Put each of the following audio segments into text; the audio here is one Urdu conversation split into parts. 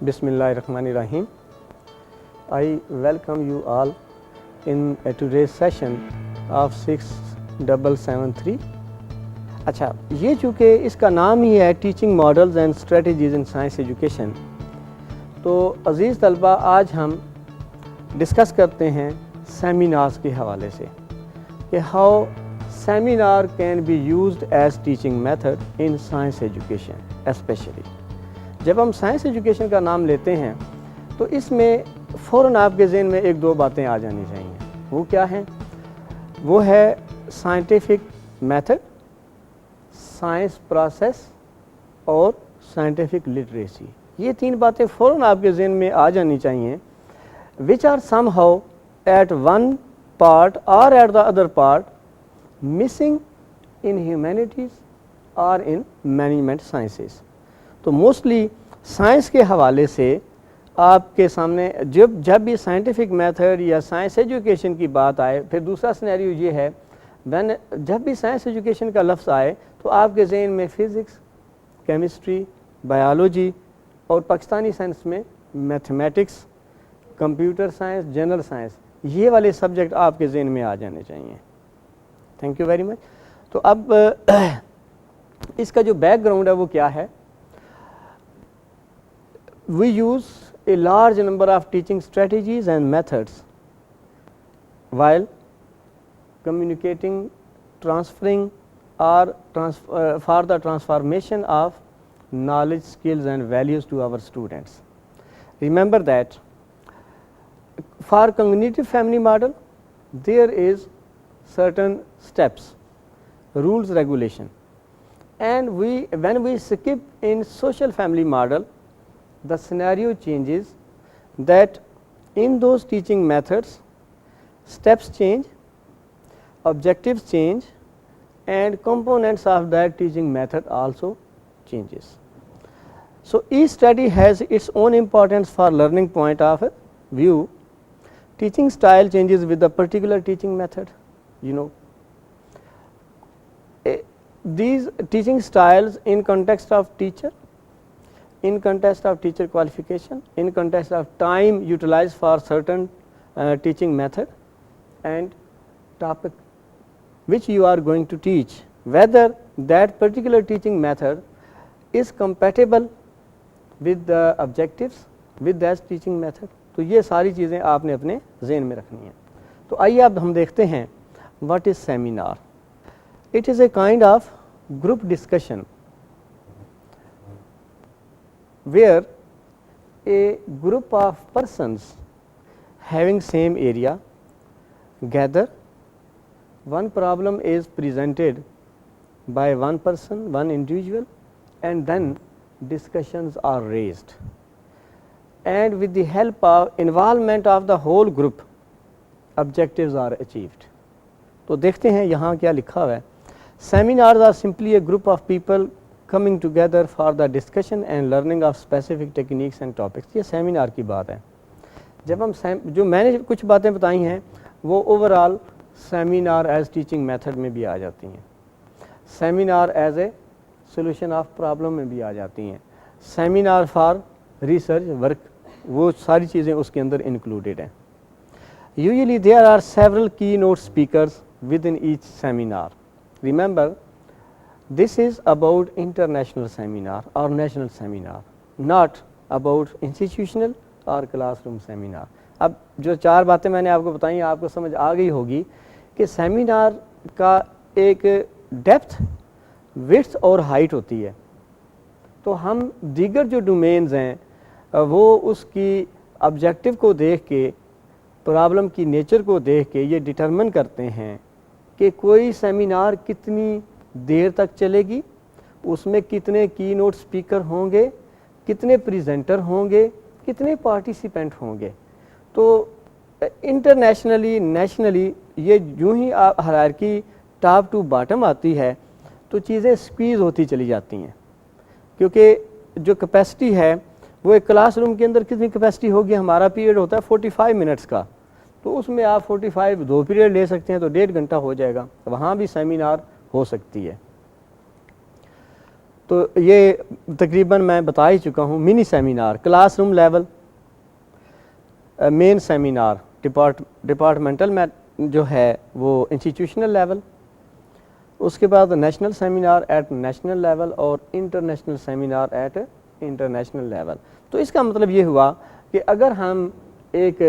Bismillahirrahmanirrahim. I welcome you all in today's session of 6773. اچھا، یہ چونکہ اس کا نام ہی ہے teaching models and strategies in science education, تو عزیز طلبہ آج ہم ڈسکس کرتے ہیں سیمینارز کے حوالے سے کہ how seminar can be used as teaching method in science education specially. جب ہم سائنس ایجوکیشن کا نام لیتے ہیں تو اس میں فوراً آپ کے ذہن میں ایک دو باتیں آ جانی چاہیے۔ وہ کیا ہیں؟ وہ ہے سائنٹیفک میتھڈ، سائنس پروسیس اور سائنٹیفک لٹریسی۔ یہ تین باتیں فوراً آپ کے ذہن میں آ جانی چاہیے، which are somehow at one part or at the other part missing in humanities or in management sciences۔ تو موسٹلی سائنس کے حوالے سے آپ کے سامنے جب بھی سائنٹیفک میتھڈ یا سائنس ایجوکیشن کی بات آئے، پھر دوسرا سینیریو یہ ہے جب بھی سائنس ایجوکیشن کا لفظ آئے تو آپ کے ذہن میں فزکس، کیمسٹری، بایولوجی اور پاکستانی سائنس میں mathematics, computer science, general science, یہ والے سبجیکٹ آپ کے ذہن میں آ جانے چاہیے۔ Thank you very much. تو اب اس کا جو بیک گراؤنڈ ہے وہ کیا ہے؟ We use a large number of teaching strategies and methods while communicating, transferring or for the transformation of knowledge, skills and values to our students. Remember that for cognitive family model there is certain steps, rules, regulation, and when we skip in social family model, the scenario changes that in those teaching methods steps change, objectives change and components of that teaching method also changes. So each study has its own importance for learning point of view. Teaching style changes with the particular teaching method. These teaching styles in context of teacher, in context of teacher qualification, in context of time utilized for certain teaching method and topic which you are going to teach, whether that particular teaching method is compatible with the objectives with that teaching method. تو یہ ساری چیزیں آپ نے اپنے ذہن میں رکھنی ہیں۔ تو آئیے اب ہم دیکھتے ہیں what is seminar. It is a kind of group discussion where a group of persons having same area gather, one problem is presented by one person, one individual, and then discussions are raised, and with the help of involvement of the whole group objectives are achieved. تو دیکھتے ہیں یہاں کیا لکھا ہوا ہے۔ Seminars are simply a group of people coming together for the discussion and learning of specific techniques and topics. یہ سیمینار کی بات ہے۔ جب ہم جو میں نے کچھ باتیں بتائی ہیں وہ over all seminar as teaching method میں بھی آ جاتی ہیں، seminar as a solution of problem میں بھی آ جاتی ہیں، سیمینار فار ریسرچ ورک، وہ ساری چیزیں اس کے اندر انکلوڈیڈ ہیں۔ Usually there are several keynote speakers within each seminar. Remember, this is about international seminar or national seminar, not about institutional or classroom seminar. اب جو چار باتیں میں نے آپ کو بتائی ہیں آپ کو سمجھ آ گئی ہوگی کہ سیمینار کا ایک ڈیپتھ، وڈتھ اور ہائٹ ہوتی ہے، تو ہم دیگر جو ڈومینز ہیں وہ اس کی آبجیکٹو کو دیکھ کے، پرابلم کی نیچر کو دیکھ کے یہ ڈٹرمن کرتے ہیں کہ کوئی سیمینار کتنی دیر تک چلے گی، اس میں کتنے کی نوٹ اسپیکر ہوں گے، کتنے پریزنٹر ہوں گے، کتنے پارٹیسپینٹ ہوں گے۔ تو انٹرنیشنلی، نیشنلی یہ یوں ہی ہائرارکی ٹاپ ٹو باٹم آتی ہے تو چیزیں سکویز ہوتی چلی جاتی ہیں، کیونکہ جو کیپیسٹی ہے وہ ایک کلاس روم کے اندر کتنی کیپیسٹی ہوگی، ہمارا پیریڈ ہوتا ہے 45 منٹس کا، تو اس میں آپ 45 دو پیریڈ لے سکتے ہیں تو 1.5 گھنٹہ ہو جائے گا، وہاں بھی سیمینار ہو سکتی ہے۔ تو یہ تقریباً میں بتا ہی چکا ہوں. Mini seminar classroom level, main seminar departmental میں جو ہے وہ انسٹیٹیوشنل لیول, اس کے بعد national seminar at national level اور international seminar at international level. تو اس کا مطلب یہ ہوا کہ اگر ہم ایک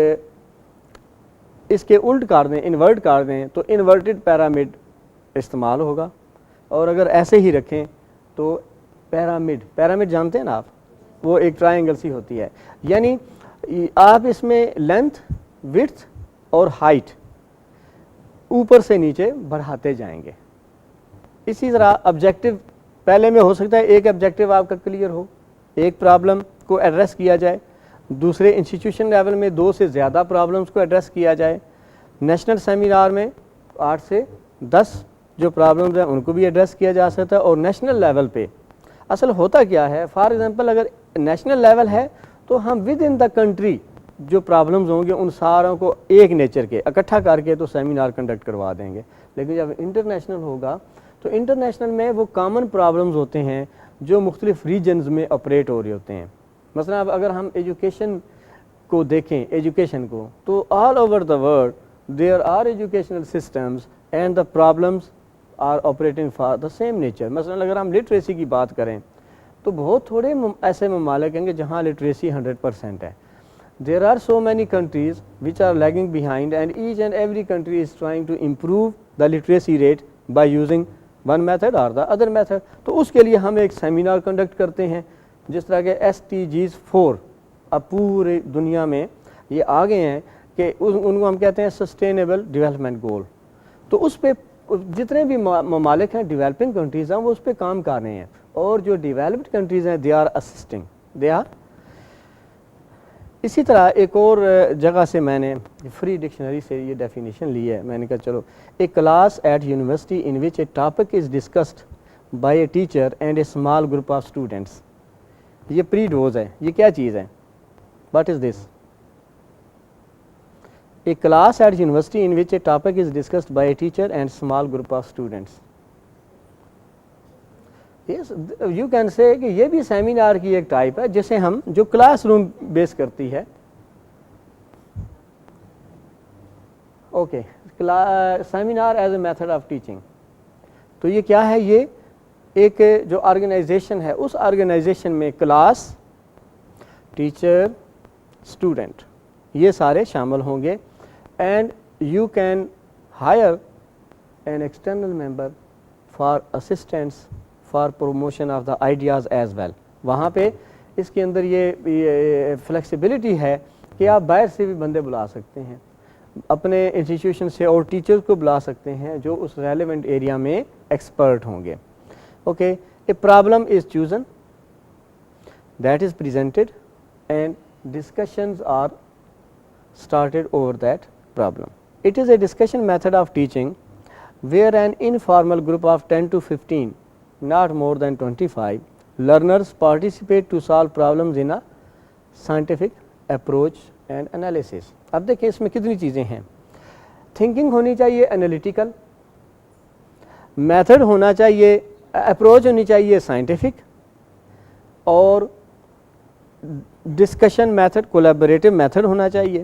اس کے الٹ کر دیں, انورٹ کر دیں, تو انورٹڈ پیرامڈ استعمال ہوگا, اور اگر ایسے ہی رکھیں تو پیرامڈ جانتے ہیں نا آپ, وہ ایک ٹرائنگل سی ہوتی ہے, یعنی آپ اس میں لینتھ, وڈتھ اور ہائٹ اوپر سے نیچے بڑھاتے جائیں گے. اسی طرح آبجیکٹو پہلے میں ہو سکتا ہے ایک آبجیکٹو آپ کا کلیئر ہو, ایک پرابلم کو ایڈریس کیا جائے, دوسرے انسٹیٹیوشن لیول میں 2 سے زیادہ پرابلمس کو ایڈریس کیا جائے, نیشنل سیمینار میں 8 سے 10 جو پرابلمز ہیں ان کو بھی ایڈریس کیا جا سکتا ہے. اور نیشنل لیول پہ اصل ہوتا کیا ہے, فار ایگزامپل اگر نیشنل لیول ہے تو ہم ود ان دا کنٹری جو پرابلمز ہوں گے ان ساروں کو ایک نیچر کے اکٹھا کر کے تو سیمینار کنڈکٹ کروا دیں گے. لیکن جب انٹرنیشنل ہوگا تو انٹرنیشنل میں وہ کامن پرابلمز ہوتے ہیں جو مختلف ریجنز میں آپریٹ ہو رہے ہوتے ہیں. مثلا اب اگر ہم ایجوکیشن کو دیکھیں, ایجوکیشن کو, تو all over the world there are educational systems and the problems are operating for the same nature. مثلا اگر ہم لٹریسی کی بات کریں تو بہت تھوڑے ایسے ممالک ہیں کہ جہاں لٹریسی 100% ہے. There are so many countries which are lagging behind and each and every country is trying to improve the literacy rate by using one method or the other method. تو اس کے لیے ہم ایک سیمینار کنڈکٹ کرتے ہیں, جس طرح کہ SDGs 4 اب پورے دنیا میں یہ آگے ہیں کہ ان کو ہم کہتے ہیں سسٹینیبل ڈیولپمنٹ گول. تو اس پہ جتنے بھی ممالک ہیں ڈیولپنگ کنٹریز ہیں وہ اس پہ کام کر رہے ہیں, اور جو ڈیولپڈ کنٹریز ہیں they are assisting, they are. اسی طرح ایک اور جگہ سے میں نے فری ڈکشنری سے یہ ڈیفینیشن لی ہے. میں نے کہا چلو, a class at university in which a topic is discussed by a teacher and a small group of students. یہ پری ڈوز ہے, یہ کیا چیز ہے, what is this? A class at university in which a topic is discussed by a teacher and small group of students. You can say کہ یہ بھی سیمینار کی ایک ٹائپ ہے جسے ہم جو کلاس روم بیس کرتی ہے. Okay, seminar as a method of teaching. تو یہ کیا ہے, یہ ایک جو آرگنائزیشن ہے اس آرگنائزیشن میں کلاس, ٹیچر, اسٹوڈنٹ یہ سارے شامل ہوں گے, and you can hire an external member for assistance for promotion of the ideas as well. وہاں پہ اس کے اندر یہ فلیکسیبلٹی ہے کہ آپ باہر سے بھی بندے بلا سکتے ہیں, اپنے انسٹیٹیوشن سے, اور ٹیچر کو بلا سکتے ہیں جو اس ریلیونٹ ایریا میں ایکسپرٹ ہوں گے. Okay, a problem is chosen, that is presented and discussions are started over that problem. It is a discussion method of teaching where an informal group of 10 to 15, not more than 25, learners participate to solve problems in a scientific approach and analysis. اب دیکھیں اس میں کتنی چیزیں ہیں. تھنکنگ ہونی چاہیے انالیٹیکل, میتھڈ ہونا چاہیے, اپروچ ہونی چاہیے سائنٹیفک, اور ڈسکشن میتھڈ کولیبریٹو میتھڈ ہونا چاہیے.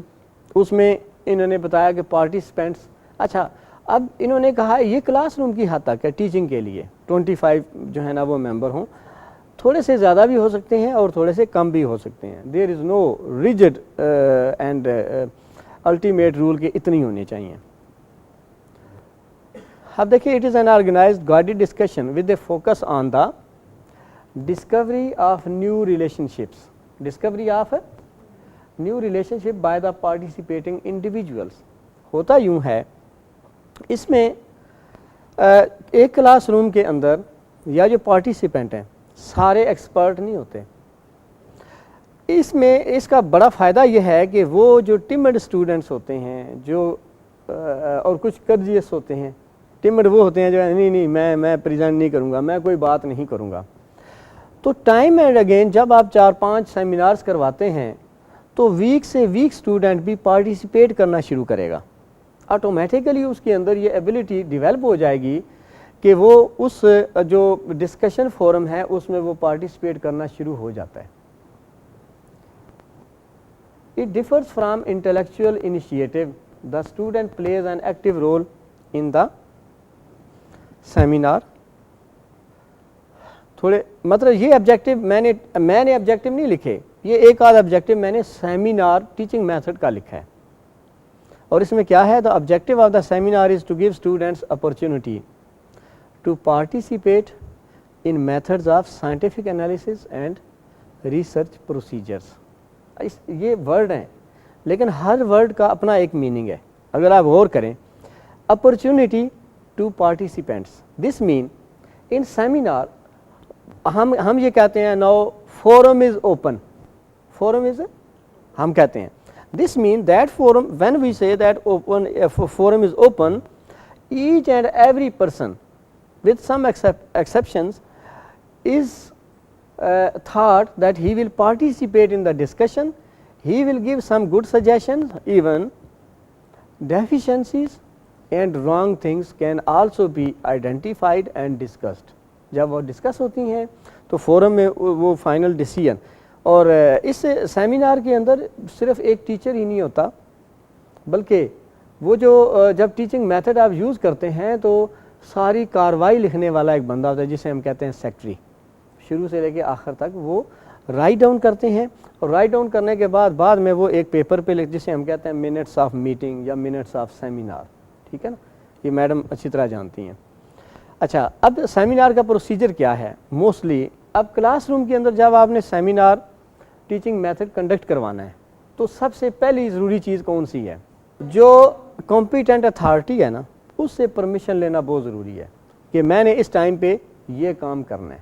اس میں انہوں نے بتایا کہ پارٹیسپینٹس, اچھا اب انہوں نے کہا یہ کلاس روم کی حد تک ہے ٹیچنگ کے لیے 25 جو ہے نا وہ ممبر ہوں, تھوڑے سے زیادہ بھی ہو سکتے ہیں اور تھوڑے سے کم بھی ہو سکتے ہیں. There is no rigid and ultimate rule کہ اتنی ہونی چاہیے. اب دیکھیے, it is an organized guided discussion with a focus on the discovery of new relationships, discovery of new relationship by the participating individuals. ہوتا یوں ہے, اس میں ایک کلاس روم کے اندر یا جو پارٹیسپینٹ ہیں سارے ایکسپرٹ نہیں ہوتے. اس میں اس کا بڑا فائدہ یہ ہے کہ وہ جو ٹمڈ اسٹوڈنٹس ہوتے ہیں جو اور کچھ کرجیس ہوتے ہیں, ٹمڈ وہ ہوتے ہیں جو نہیں میں پریزنٹ نہیں کروں گا, میں کوئی بات نہیں کروں گا. تو ٹائم اینڈ اگین جب آپ 4-5 سیمینارز کرواتے ہیں تو ویک سے ویک اسٹوڈنٹ بھی پارٹیسپیٹ کرنا شروع کرے گا. آٹومیٹیکلی اس کے اندر یہ ایبلٹی ڈیولپ ہو جائے گی کہ وہ اس جو ڈسکشن فورم ہے اس میں وہ پارٹیسپیٹ کرنا شروع ہو جاتا ہے. It differs from intellectual initiative. The student plays an active role in the seminar. تھوڑے مطلب یہ آبجیکٹو میں نے آبجیکٹو نہیں لکھے, یہ ایک آدھ آبجیکٹو میں نے سیمینار ٹیچنگ میتھڈ کا لکھا ہے, اور اس میں کیا ہے, the objective of the seminar is to give students opportunity to participate in methods of scientific analysis and research procedures. یہ ورڈ ہیں لیکن ہر ورڈ کا اپنا ایک میننگ ہے. اگر آپ غور کریں, opportunity to participants, this mean in seminar ہم یہ کہتے ہیں now forum is open, forum is ہم کہتے ہیں, this mean that forum, when we say that open forum is open, each and every person with some exceptions is thought that he will participate in the discussion, he will give some good suggestions, even deficiencies and wrong things can also be identified and discussed. جب وہ ڈسکس ہوتی ہیں تو فورم میں وہ فائنل ڈیسیژن, اور اس سیمینار کے اندر صرف ایک ٹیچر ہی نہیں ہوتا, بلکہ وہ جو جب ٹیچنگ میتھڈ آپ یوز کرتے ہیں تو ساری کاروائی لکھنے والا ایک بندہ ہوتا ہے جسے ہم کہتے ہیں سیکٹری, شروع سے لے کے آخر تک وہ رائٹ ڈاؤن کرتے ہیں, اور رائٹ ڈاؤن کرنے کے بعد میں وہ ایک پیپر پہ جسے ہم کہتے ہیں منٹس آف میٹنگ یا منٹس آف سیمینار. ٹھیک ہے نا, یہ میڈم اچھی طرح جانتی ہیں. اچھا, اب سیمینار کا پروسیجر کیا ہے موسٹلی. اب کلاس روم کے اندر جب آپ نے سیمینار ٹیچنگ میتھڈ کنڈکٹ کروانا ہے تو سب سے پہلی ضروری چیز کون سی ہے, جو کمپیٹنٹ اتھارٹی ہے نا اس سے پرمیشن لینا بہت ضروری ہے کہ میں نے اس ٹائم پہ یہ کام کرنا ہے.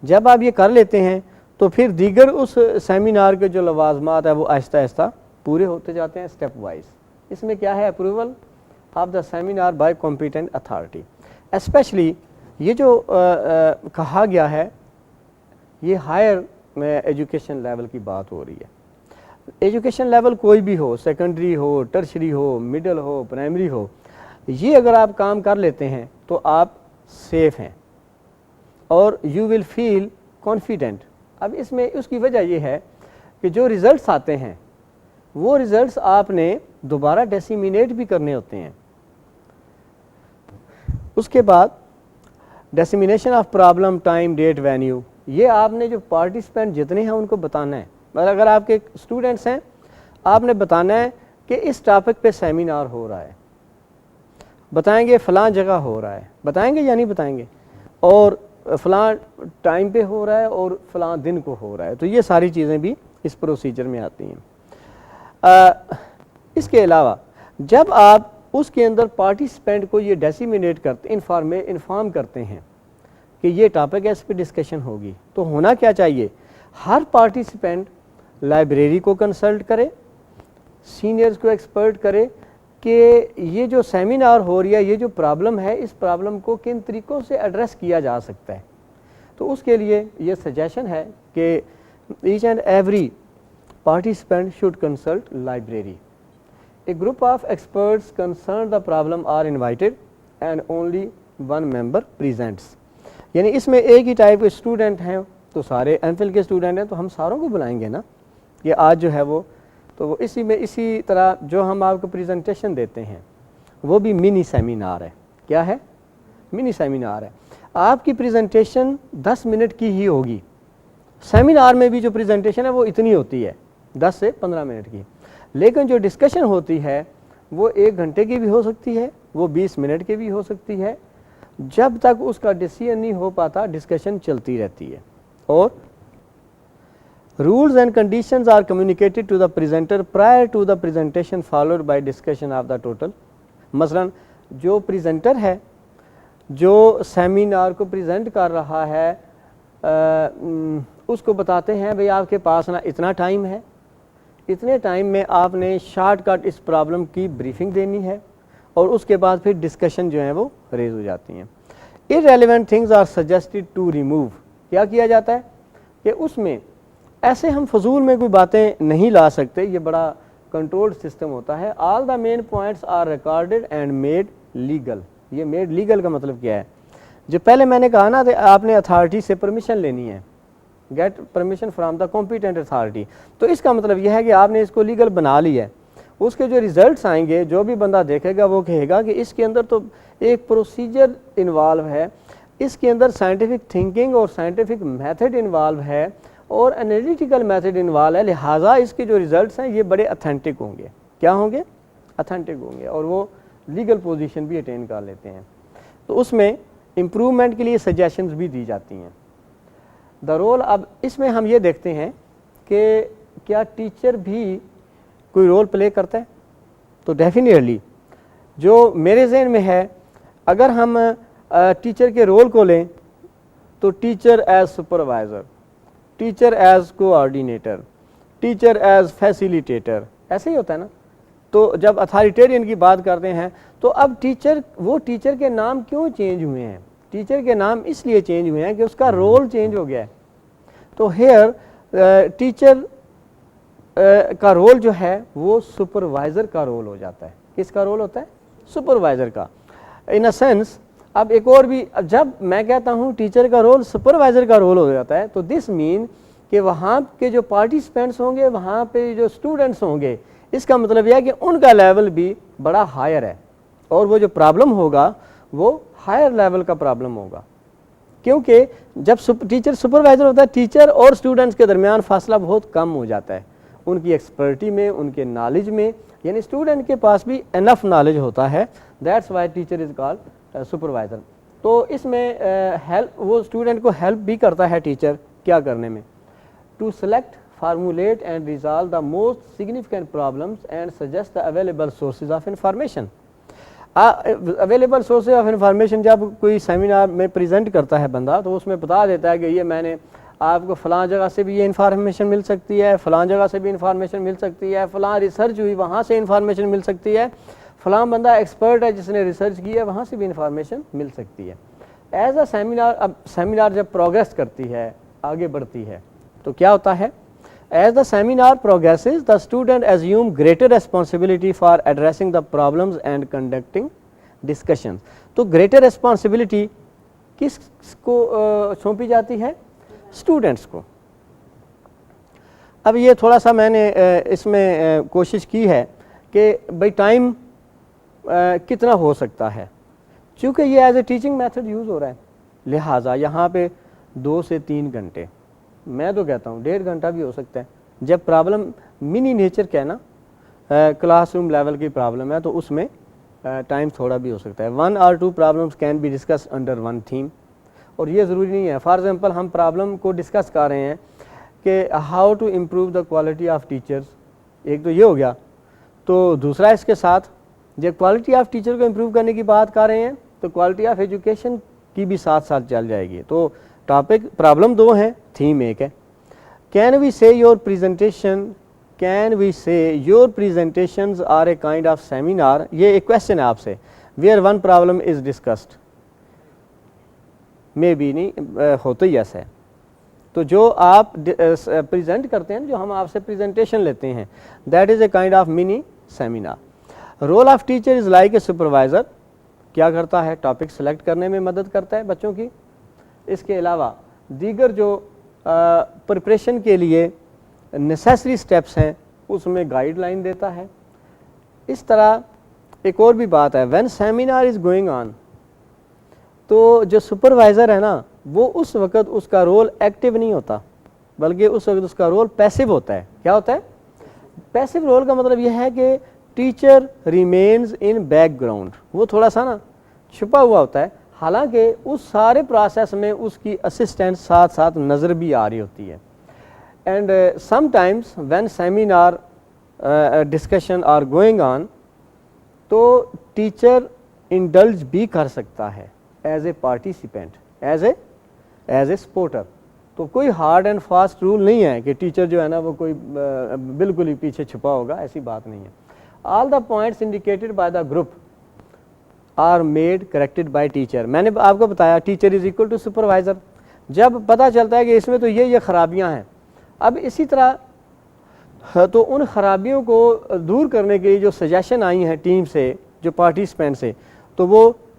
جب آپ یہ کر لیتے ہیں تو پھر دیگر اس سیمینار کے جو لوازمات ہیں وہ آہستہ آہستہ پورے ہوتے جاتے ہیں اسٹیپ وائز. اس میں کیا ہے, approval of the seminar by competent authority. Specially یہ جو کہا گیا ہے یہ ہائر ایجوکیشن لیول کی بات ہو رہی ہے. ایجوکیشن لیول کوئی بھی ہو, سیکنڈری ہو, ٹرشری ہو, مڈل ہو, پرائمری ہو, یہ اگر آپ کام کر لیتے ہیں تو آپ سیف ہیں اور یو ول فیل کانفیڈنٹ. اب اس میں اس کی وجہ یہ ہے کہ جو ریزلٹس آتے ہیں وہ ریزلٹس آپ نے دوبارہ ڈیسیمینیٹ بھی کرنے ہوتے ہیں. اس کے بعد dissemination of problem, time, date, venue, یہ آپ نے جو پارٹیسپینٹ جتنے ہیں ان کو بتانا ہے. اگر آپ کے اسٹوڈنٹس ہیں آپ نے بتانا ہے کہ اس ٹاپک پہ سیمینار ہو رہا ہے, بتائیں گے فلاں جگہ ہو رہا ہے, بتائیں گے یا نہیں بتائیں گے, اور فلاں ٹائم پہ ہو رہا ہے اور فلاں دن کو ہو رہا ہے. تو یہ ساری چیزیں بھی اس پروسیجر میں آتی ہیں. اس کے علاوہ جب آپ اس کے اندر پارٹیسپینٹ کو یہ ڈیسیمینیٹ کرتے انفارم کرتے ہیں کہ یہ ٹاپک ہے, اس پہ ڈسکشن ہوگی, تو ہونا کیا چاہیے, ہر پارٹیسپینٹ لائبریری کو کنسلٹ کرے, سینئرز کو ایکسپرٹ کرے کہ یہ جو سیمینار ہو رہی ہے, یہ جو پرابلم ہے, اس پرابلم کو کن طریقوں سے ایڈریس کیا جا سکتا ہے. تو اس کے لیے یہ سجیشن ہے کہ each and every participant should consult library. A group of experts concerned the problem are invited and only one member presents. یعنی اس میں ایک ہی ٹائپ کے اسٹوڈنٹ ہیں تو سارے ایم فل کے اسٹوڈنٹ ہیں تو ہم ساروں کو بلائیں گے نا, کہ آج جو ہے وہ تو وہ اسی طرح جو ہم آپ کو پریزنٹیشن دیتے ہیں وہ بھی منی سیمینار ہے. کیا ہے, منی سیمینار ہے. آپ کی پریزنٹیشن 10 منٹ کی ہی ہوگی, سیمینار میں بھی جو پریزنٹیشن ہے وہ اتنی ہوتی ہے 10 سے 15 منٹ کی, لیکن جو ڈسکشن ہوتی ہے وہ 1 گھنٹے کی بھی ہو سکتی ہے, وہ 20 منٹ کی بھی ہو سکتی ہے. جب تک اس کا ڈیسیژن نہیں ہو پاتا ڈسکشن چلتی رہتی ہے. اور rules and conditions are communicated to the presenter prior to the presentation followed by discussion of the total. مثلا جو پریزنٹر ہے جو سیمینار کو پریزنٹ کر رہا ہے اس کو بتاتے ہیں بھئی آپ کے پاس نا اتنا ٹائم ہے, اتنے ٹائم میں آپ نے شارٹ کٹ اس پرابلم کی بریفنگ دینی ہے, اور اس کے بعد پھر ڈسکشن جو ہیں وہ ریز ہو جاتی ہیں. irrelevant things are suggested to remove. کیا کیا جاتا ہے کہ اس میں ایسے ہم فضول میں کوئی باتیں نہیں لا سکتے, یہ بڑا کنٹرولڈ سسٹم ہوتا ہے. all the main points are recorded and made legal. یہ made legal کا مطلب کیا ہے جو پہلے میں نے کہا نا آپ نے اتھارٹی سے پرمیشن لینی ہے, get permission from the competent authority, تو اس کا مطلب یہ ہے کہ آپ نے اس کو لیگل بنا لیا ہے. اس کے جو ریزلٹس آئیں گے, جو بھی بندہ دیکھے گا وہ کہے گا کہ اس کے اندر تو ایک پروسیجر انوالو ہے, اس کے اندر سائنٹیفک تھنکنگ اور سائنٹیفک میتھڈ انوالو ہے اور انالیٹیکل میتھڈ انوالو ہے, لہٰذا اس کے جو ریزلٹس ہیں یہ بڑے اتھینٹک ہوں گے. کیا ہوں گے؟ اتھینٹک ہوں گے, اور وہ لیگل پوزیشن بھی اٹین کر لیتے ہیں. تو اس میں امپرومنٹ کے لیے سجیشنز بھی دی جاتی ہیں. دا رول, اب اس میں ہم یہ دیکھتے ہیں کہ کیا ٹیچر بھی کوئی رول پلے کرتا ہے؟ تو ڈیفینیٹلی جو میرے ذہن میں ہے, اگر ہم ٹیچر کے رول کو لیں تو teacher as supervisor, teacher as coordinator, teacher as facilitator, ایسے ہی ہوتا ہے نا. تو جب اتھارٹیرین کی بات کرتے ہیں تو اب وہ ٹیچر کے نام کیوں چینج ہوئے ہیں؟ ٹیچر کے نام اس لیے چینج ہوئے ہیں کہ اس کا رول چینج ہو گیا ہے. تو ہیئر ٹیچر کا رول جو ہے وہ سپروائزر کا رول ہو جاتا ہے. کس کا رول ہوتا ہے؟ سپروائزر کا. ان اے سینس, اب ایک اور بھی, جب میں کہتا ہوں ٹیچر کا رول سپروائزر کا رول ہو جاتا ہے تو دس مین کہ وہاں کے جو پارٹیسپینٹس ہوں گے, وہاں پہ جو اسٹوڈنٹس ہوں گے, اس کا مطلب یہ ہے کہ ان کا لیول بھی بڑا ہائر ہے, اور وہ جو پرابلم ہوگا وہ ہائر لیول کا پرابلم ہوگا. کیونکہ جب ٹیچر سپروائزر ہوتا ہے, ٹیچر اور اسٹوڈنٹس کے درمیان فاصلہ بہت کم ہو جاتا ہے, ان کی ایکسپرٹی میں, ان کے نالج میں, یعنی اسٹوڈنٹ کے پاس بھی انف نالج ہوتا ہے. That's why teacher is called supervisor. تو اس میں ہیلپ, وہ اسٹوڈنٹ کو ہیلپ بھی کرتا ہے ٹیچر کیا کرنے میں, to select, formulate and resolve the most significant problems and suggest the available sources of information. Available sources of information جب کوئی سیمینار میں پریزنٹ کرتا ہے بندہ تو اس میں بتا دیتا ہے کہ یہ میں نے آپ کو فلاں جگہ سے بھی یہ انفارمیشن مل سکتی ہے, فلاں جگہ سے بھی انفارمیشن مل سکتی ہے, فلاں ریسرچ ہوئی وہاں سے انفارمیشن مل سکتی ہے, فلاں بندہ ایکسپرٹ ہے جس نے ریسرچ کی ہے وہاں سے بھی انفارمیشن مل سکتی ہے. ایز اے سیمینار, اب سیمینار جب پروگریس کرتی ہے, آگے بڑھتی ہے, تو کیا ہوتا ہے, as the seminar progresses the student assume greater responsibility for addressing the problems and conducting discussions. تو greater responsibility کس کو سونپی جاتی ہے؟ اسٹوڈنٹس کو. اب یہ تھوڑا سا میں نے اس میں کوشش کی ہے کہ بھائی ٹائم کتنا ہو سکتا ہے, چونکہ یہ as a teaching method use ہو رہا ہے, لہٰذا یہاں پہ 2 سے 3 گھنٹے, میں تو کہتا ہوں 1.5 گھنٹہ بھی ہو سکتا ہے. جب پرابلم منی نیچر کا ہے نا, کلاس روم لیول کی پرابلم ہے, تو اس میں ٹائم تھوڑا بھی ہو سکتا ہے. 1 or 2 problems can be discussed under one theme. اور یہ ضروری نہیں ہے. فار ایگزامپل ہم پرابلم کو ڈسکس کر رہے ہیں کہ how to improve the quality of teachers, ایک تو یہ ہو گیا. تو دوسرا اس کے ساتھ جب کوالٹی آف ٹیچر کو امپروو کرنے کی بات کر رہے ہیں تو کوالٹی آف ایجوکیشن کی بھی ساتھ ساتھ چل جائے گی. تو ٹاپک, پرابلم 2 ہیں, تھیم 1 ہے. Can we say your presentations are a kind of seminar? یہ ایک کوشچن ہے آپ سے, where one problem is discussed. میں بھی نہیں ہوتا ہی ایسا ہے. تو جو آپ پریزنٹ کرتے ہیں, جو ہم آپ سے پریزنٹیشن لیتے ہیں, that is a kind of mini seminar. Role of teacher is like a supervisor. کیا کرتا ہے؟ ٹاپک سلیکٹ کرنے میں مدد کرتا ہے بچوں کی. اس کے علاوہ دیگر جو پریپریشن کے لیے نیسیسری سٹیپس ہیں اس میں گائیڈ لائن دیتا ہے. اس طرح ایک اور بھی بات ہے, when seminar is going on, تو جو سپروائزر ہے نا وہ اس وقت اس کا رول ایکٹیو نہیں ہوتا, بلکہ اس وقت اس کا رول پیسو ہوتا ہے. کیا ہوتا ہے؟ پیسو رول کا مطلب یہ ہے کہ teacher remains in back ground, وہ تھوڑا سا نا چھپا ہوا ہوتا ہے, حالانکہ اس سارے پروسیس میں اس کی اسسٹنٹ ساتھ ساتھ نظر بھی آ رہی ہوتی ہے. And sometimes when seminar discussion are going on, تو ٹیچر انڈلج بھی کر سکتا ہے as a participant, as a supporter. تو کوئی ہارڈ اینڈ فاسٹ رول نہیں ہے کہ ٹیچر جو ہے نا وہ کوئی بالکل ہی پیچھے چھپا ہوگا, ایسی بات نہیں ہے. All the points indicated by the group are made corrected by teacher. میں نے آپ کو بتایا teacher is equal to supervisor. جب پتہ چلتا ہے کہ اس میں تو یہ خرابیاں ہیں, اب اسی طرح تو ان خرابیوں کو دور کرنے کے لیے جو سجیشن آئی ہیں ٹیم سے, جو پارٹیسپینٹ سے, تو وہ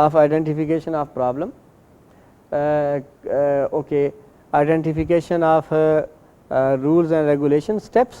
of identification of problem, okay, identification of rules and regulation steps,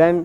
then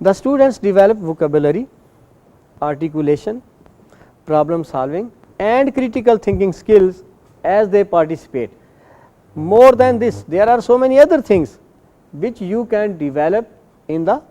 The students develop vocabulary, articulation, problem solving and critical thinking skills as they participate. More than this, there are so many other things which you can develop in the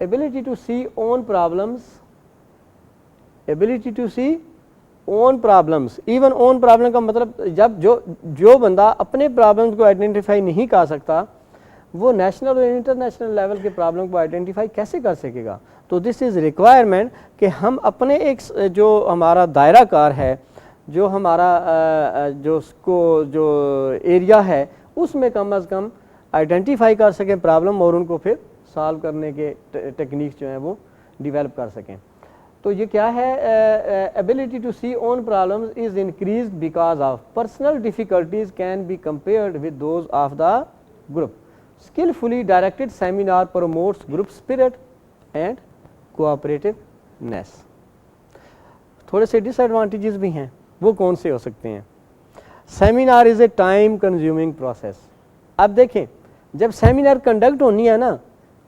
ability to see own problems, ability to see own problems, even own problem کا مطلب جب جو بندہ اپنے پرابلمس کو آئیڈینٹیفائی نہیں کر سکتا وہ نیشنل اور انٹرنیشنل لیول کے پرابلم کو آئیڈینٹیفائی کیسے کر سکے گا. تو دس از ریکوائرمنٹ کہ ہم اپنے ایک جو ہمارا دائرہ کار ہے, جو ہمارا جو ایریا ہے اس میں کم از کم آئیڈینٹیفائی کر سکیں پرابلم اور ان کو پھر سالو کرنے کے ٹیکنیکس جو ہیں وہ ڈیولپ کر سکیں. تو یہ کیا ہے, ability to see own problems is increased because of personal difficulties can be compared with those of the group. Skillfully directed seminar promotes group spirit and cooperativeness. تھوڑے سے ڈس ایڈوانٹیجز بھی ہیں, وہ کون سے ہو سکتے ہیں؟ Seminar is a time consuming process. اب دیکھیں جب سیمینار کنڈکٹ ہونی ہے نا,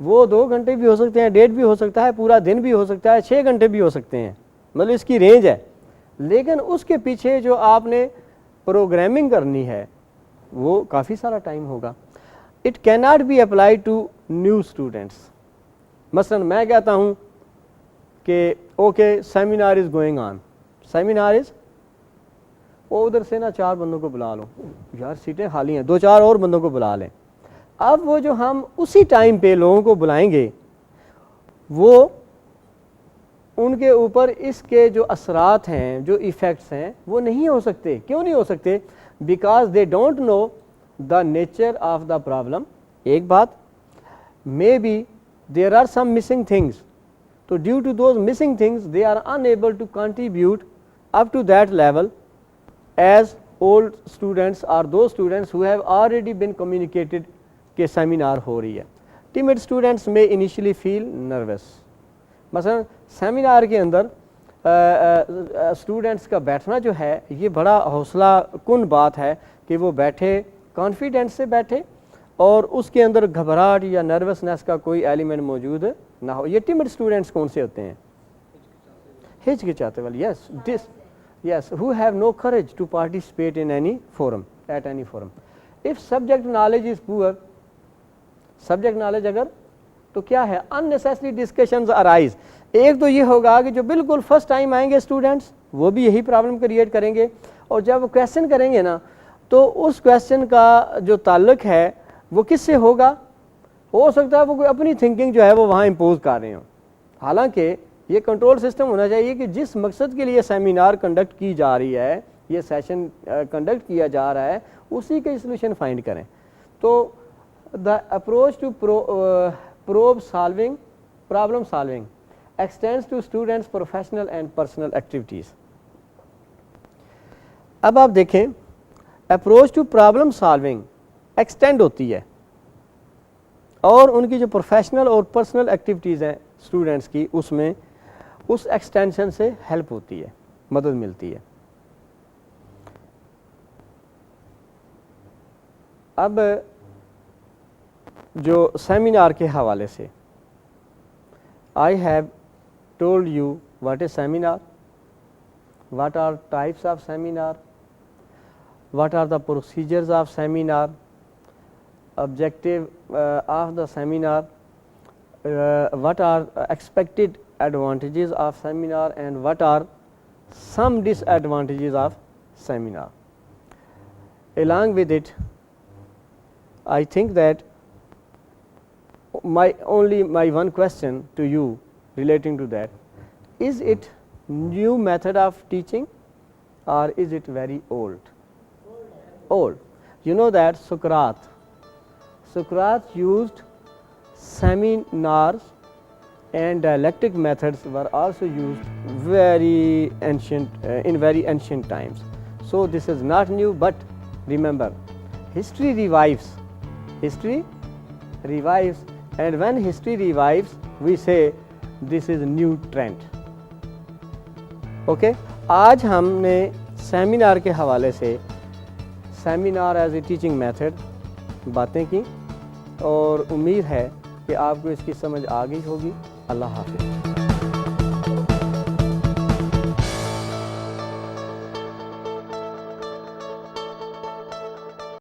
وہ 2 گھنٹے بھی ہو سکتے ہیں, 1.5 بھی ہو سکتا ہے, پورا دن بھی ہو سکتا ہے, 6 گھنٹے بھی ہو سکتے ہیں, مطلب اس کی رینج ہے. لیکن اس کے پیچھے جو آپ نے پروگرامنگ کرنی ہے وہ کافی سارا ٹائم ہوگا. اٹ کی not be apply to new students. مثلا میں کہتا ہوں کہ okay seminar is going on, seminar is, وہ ادھر سے نا 4 بندوں کو بلا لو, یار سیٹیں خالی ہیں, 2-4 اور بندوں کو بلا لیں. اب وہ جو ہم اسی ٹائم پہ لوگوں کو بلائیں گے وہ ان کے اوپر اس کے جو اثرات ہیں, جو ایفیکٹس ہیں وہ نہیں ہو سکتے. کیوں نہیں ہو سکتے؟ Because they don't know the nature of the problem. ایک بات, maybe there are some missing things, تو due to those missing things they are unable to contribute up to that level as old students اور those students who have already been communicated کہ سیمینار ہو رہی ہے. ٹیمڈ اسٹوڈنٹس میں انیشلی فیل نروس. مثلا سیمینار کے اندر اسٹوڈنٹس کا بیٹھنا جو ہے یہ بڑا حوصلہ کن بات ہے کہ وہ بیٹھے, کانفیڈنس سے بیٹھے اور اس کے اندر گھبراہٹ یا نروسنس کا کوئی ایلیمنٹ موجود نہ ہو. یہ ٹیمڈ اسٹوڈنٹس کون سے ہوتے ہیں؟ ہچکچاتے والے. یس who have no courage to participate in any forum, at any forum. If subject knowledge is poor, subject knowledge اگر تو کیا ہے, unnecessary discussions arise. ایک تو یہ ہوگا کہ جو بالکل فرسٹ ٹائم آئیں گے اسٹوڈنٹس وہ بھی یہی پرابلم کریٹ کریں گے, اور جب وہ کویشچن کریں گے نا تو اس کویشچن کا جو تعلق ہے وہ کس سے ہوگا؟ ہو سکتا ہے وہ کوئی اپنی تھنکنگ جو ہے وہ وہاں امپوز کر رہے ہوں. حالانکہ یہ کنٹرول سسٹم ہونا چاہیے کہ جس مقصد کے لیے سیمینار کنڈکٹ کی جا رہی ہے, یہ سیشن کنڈکٹ کیا جا رہا ہے, اسی کے سولوشن فائنڈ کریں. تو the approach to problem solving extends to students professional and personal activities. اب آپ دیکھیں approach to problem solving extend ہوتی ہے اور ان کی جو پروفیشنل اور پرسنل ایکٹیویٹیز ہیں اسٹوڈنٹس کی, اس میں اس ایکسٹینشن سے ہیلپ ہوتی ہے, مدد ملتی ہے. اب جو سیمینار کے حوالے سے I have told you what is seminar, what are types of seminar, what are the procedures of seminar, objective of the seminar, what are expected advantages of seminar and what are some disadvantages of seminar. Along with it, I think that my one question to you relating to that, is it new method of teaching or is it very old? Old. You know that Socrates used seminars and dialectic methods were also used very ancient in very ancient times. So this is not new, but remember, history revives, and when history revives we say this is new trend. Okay, آج ہم نے سیمینار کے حوالے سے seminar as a teaching method باتیں کی اور امید ہے کہ آپ کو اس کی سمجھ آ گئی ہوگی. اللہ حافظ.